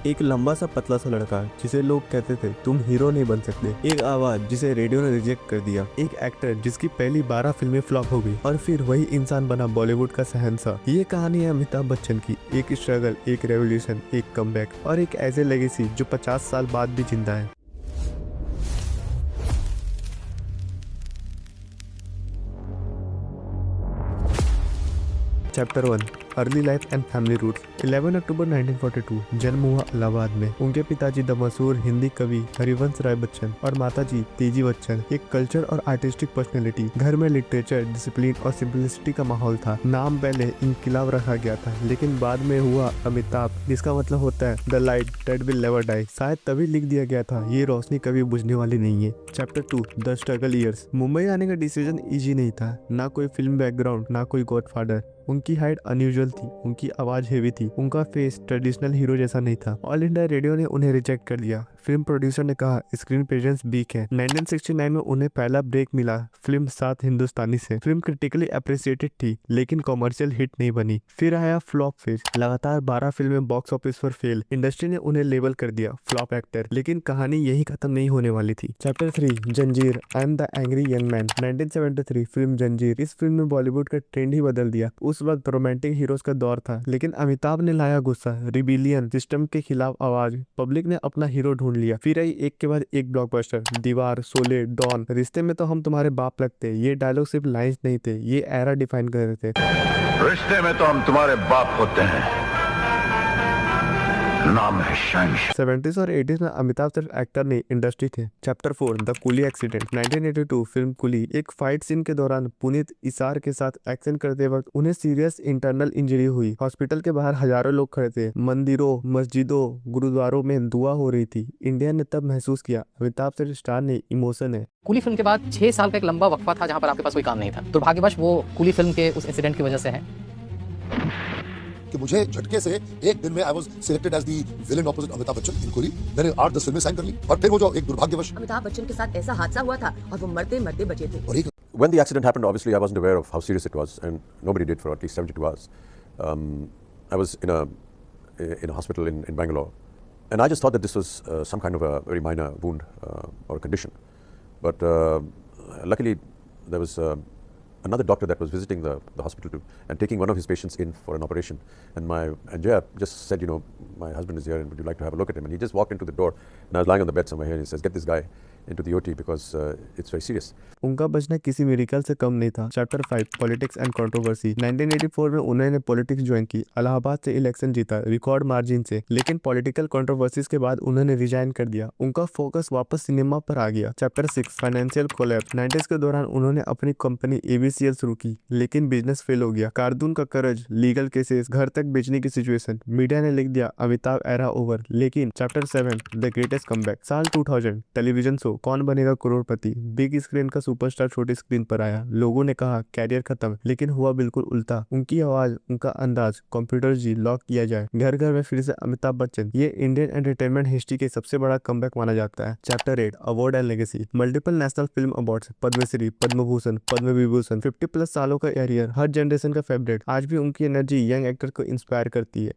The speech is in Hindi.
एक लंबा सा पतला सा लड़का जिसे लोग कहते थे तुम हीरो नहीं बन सकते, एक आवाज जिसे रेडियो ने रिजेक्ट कर दिया, एक एक्टर जिसकी पहली 12 फिल्में फ्लॉप हो गई और फिर वही इंसान बना बॉलीवुड का शहंशाह। ये कहानी है अमिताभ बच्चन की, एक स्ट्रगल, एक रेवोल्यूशन, एक कमबैक और एक ऐसे लेगेसी जो 50 साल बाद भी जिंदा है। Chapter 1, early life and family roots. 11 अक्टूबर 1942 जन्म हुआ इलाहाबाद में। उनके पिताजी द मशहूर हिंदी कवि हरिवंश राय बच्चन और माताजी तेजी बच्चन एक कल्चर और आर्टिस्टिक पर्सनैलिटी। घर में लिटरेचर, डिसिप्लिन और सिंपलिसिटी का माहौल था। नाम पहले इंकिलाब रखा गया था लेकिन बाद में हुआ अमिताभ, जिसका मतलब होता है the light that will never die. शायद तभी लिख दिया गया था, ये रोशनी कभी बुझने वाली नहीं है। Chapter 2, the struggle years. Mumbai आने का डिसीजन इजी नहीं था, ना कोई फिल्म बैकग्राउंड, ना कोई गॉडफादर। उनकी हाइट अनयूजुअल थी, उनकी आवाज हेवी थी, उनका फेस ट्रेडिशनल हीरो जैसा नहीं था। ऑल इंडिया रेडियो ने उन्हें रिजेक्ट कर दिया। फिल्म प्रोड्यूसर ने कहा स्क्रीन प्रेजेंस वीक है। 1969 में उन्हें पहला ब्रेक मिला फिल्म सात हिंदुस्तानी से। फिल्म क्रिटिकली अप्रिसिएटेड थी लेकिन कॉमर्शियल हिट नहीं बनी। फिर आया फ्लॉप फेज, लगातार 12 फिल्में बॉक्स ऑफिस पर फेल। इंडस्ट्री ने उन्हें लेबल कर दिया फ्लॉप एक्टर, लेकिन कहानी यही खत्म नहीं होने वाली थी। चैप्टर 3, जंजीर, I am the angry young man. 1973 film जंजीर। इस फिल्म ने बॉलीवुड का ट्रेंड ही बदल दिया। उस वक्त रोमांटिक हीरोज का दौर था लेकिन अमिताभ ने लाया गुस्सा, रिबिलियन, सिस्टम के खिलाफ आवाज। पब्लिक ने अपना हीरो ढूंढ लिया। फिर आई एक के बाद एक ब्लॉकबस्टर, दीवार, शोले, डॉन, रिश्ते में तो हम तुम्हारे बाप लगते। ये डायलॉग सिर्फ लाइंस नहीं थे, ये एरा डिफाइन कर रहे थे। रिश्ते में तो हम तुम्हारे बाप होते हैं, नाम है शहंशाह। 70s और 80s में अमिताभ सिर्फ एक्टर नहीं, इंडस्ट्री थे। Chapter 4, the coolie accident. 1982 film Coolie. एक फाइट सीन के दौरान पुनीत इसार के साथ एक्शन करते वक्त उन्हें सीरियस इंटरनल इंजरी हुई। हॉस्पिटल के बाहर हजारों लोग खड़े थे। मंदिरों, मस्जिदों, गुरुद्वारों में दुआ हो रही थी। इंडिया ने तब महसूस किया अमिताभ सिर्फ स्टार नहीं, इमोशन है। कूली फिल्म के बाद 6 साल का एक लंबा वक्फा था जहां पर आपके पास कोई काम नहीं था। दुर्भाग्यवश वो कूली फिल्म के उस इंसिडेंट की वजह से है कि मुझे झटके से एक दिन में I was selected as the villain opposite Amitabh Bachchan in Coolie. मैंने 8-10 फिल्में साइन कर ली और फिर वो जो एक दुर्भाग्यवश अमिताभ बच्चन के साथ ऐसा हादसा हुआ था और वो मरते मरते बचे थे। और एक When the accident happened, obviously I wasn't aware of how serious it was, and nobody did for at least 72 hours. I was in a hospital in Bangalore, and I just thought that this was some kind of a very minor wound or a condition. But luckily, there was another doctor that was visiting the hospital too, and taking one of his patients in for an operation. And Jaya just said, you know, my husband is here, and would you like to have a look at him? And he just walked into the door, and I was lying on the bed somewhere here, and he says, get this guy into the OT because it's very serious. उनका बचना किसी मिरेकल से कम नहीं था। Chapter 5, politics and controversy. 1984 में उन्होंने पॉलिटिक्स ज्वाइन की, इलाहाबाद से इलेक्शन जीता रिकॉर्ड मार्जिन से, लेकिन पॉलिटिकल कंट्रोवर्सीज के बाद उन्होंने रिजाइन कर दिया। उनका फोकस वापस सिनेमा पर आ गया। Chapter 6, financial collapse. 90s के दौरान उन्होंने अपनी कंपनी ABCL शुरू की लेकिन बिजनेस फेल हो गया। कारदून का कर्ज, लीगल केसेस, घर तक बेचने की सिचुएशन। मीडिया ने लिख दिया अमिताभ एरा ओवर। लेकिन चैप्टर 7, द ग्रेटेस्ट कमबैक। साल 2000, टेलीविजन शो कौन बनेगा करोड़पति। बिग स्क्रीन का सुपरस्टार छोटी स्क्रीन पर आया। लोगों ने कहा कैरियर खत्म, लेकिन हुआ बिल्कुल उल्टा। उनकी आवाज, उनका अंदाज, कंप्यूटर जी लॉक किया जाए, घर घर में फिर से अमिताभ बच्चन। ये इंडियन एंटरटेनमेंट हिस्ट्री के सबसे बड़ा कमबैक माना जाता है। Chapter 8, award and legacy. Multiple national film awards, Padmashri, Padma Bhushan, Padma Vibhushan. 50+ सालों का कैरियर, हर जनरेशन का फेवरेट। आज भी उनकी एनर्जी यंग एक्टर को इंस्पायर करती है।